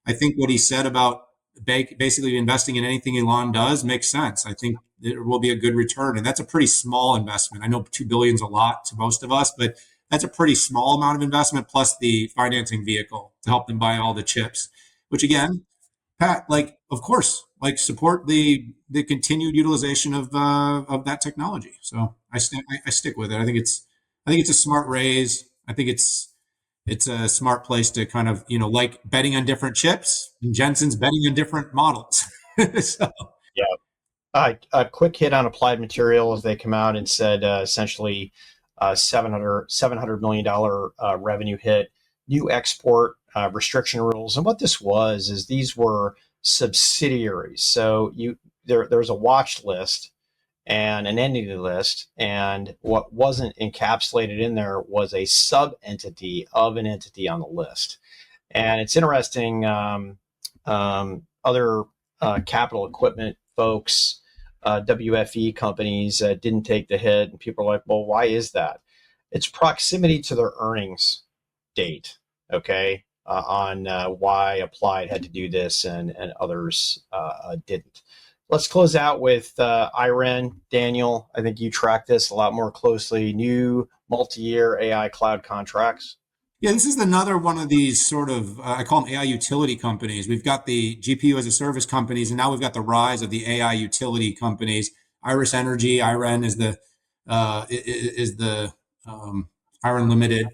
I think what he said about basically investing in anything Elon does makes sense. I think there will be a good return. And that's a pretty small investment. I know 2 billion is a lot to most of us, but that's a pretty small amount of investment plus the financing vehicle to help them buy all the chips, which again, Pat, like, of course, like, support the continued utilization of that technology. So I stick with it. I think it's a smart raise. I think it's a smart place to kind of, like betting on different chips, and Jensen's betting on different models. So. Yeah. A quick hit on Applied Materials. They come out and said essentially $700 million revenue hit, new export restriction rules. And what this was is these were subsidiaries. So there's a watch list and an entity list, and what wasn't encapsulated in there was a sub entity of an entity on the list. And it's interesting. Other capital equipment folks, WFE companies didn't take the hit, and people are like, well, why is that? It's proximity to their earnings date, okay, on why Applied had to do this and others didn't. Let's close out with IREN. Daniel, I think you track this a lot more closely. New multi-year AI cloud contracts. Yeah, this is another one of these sort of, I call them AI utility companies. We've got the GPU as a service companies, and now we've got the rise of the AI utility companies. Iris Energy, IREN is the IREN Limited.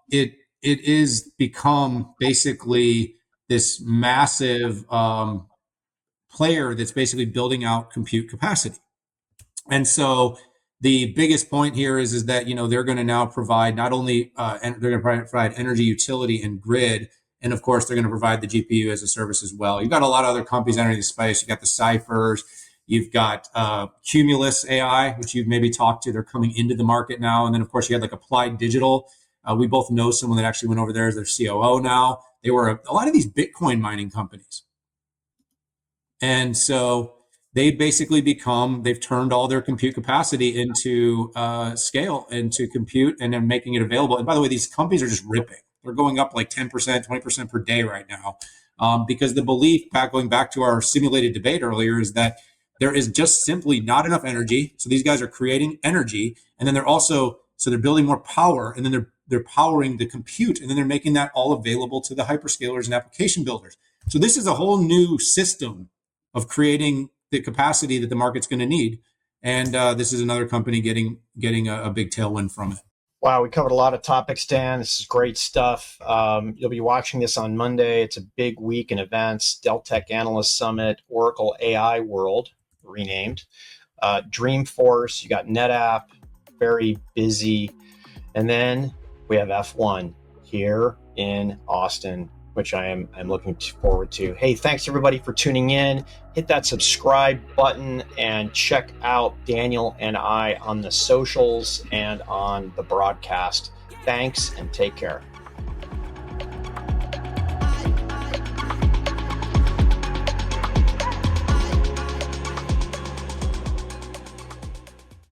It is become basically this massive player that's basically building out compute capacity. And so the biggest point here is that, they're going to now provide not only, they're going to provide energy utility and grid, and of course, they're going to provide the GPU as a service as well. You've got a lot of other companies entering the space. You've got the Cyphers. You've got Cumulus AI, which you've maybe talked to. They're coming into the market now. And then, of course, you had like Applied Digital. We both know someone that actually went over there as their COO now. They were a lot of these Bitcoin mining companies. And so they've turned all their compute capacity into scale, into compute, and then making it available. And by the way, these companies are just ripping. They're going up like 10%, 20% per day right now. Because the belief, going back to our simulated debate earlier, is that there is just simply not enough energy. So these guys are creating energy, and then they're building more power, and then they're powering the compute, and then they're making that all available to the hyperscalers and application builders. So this is a whole new system of creating the capacity that the market's going to need. And this is another company getting a big tailwind from it. Wow, we covered a lot of topics, Dan. This is great stuff. You'll be watching this on Monday. It's a big week in events. Dell Tech Analyst Summit, Oracle AI World. renamed. Dreamforce, you got NetApp, very busy. And then we have F1 here in Austin, which I'm looking forward to. Hey, thanks everybody for tuning in. Hit that subscribe button and check out Daniel and I on the socials and on the broadcast. Thanks and take care.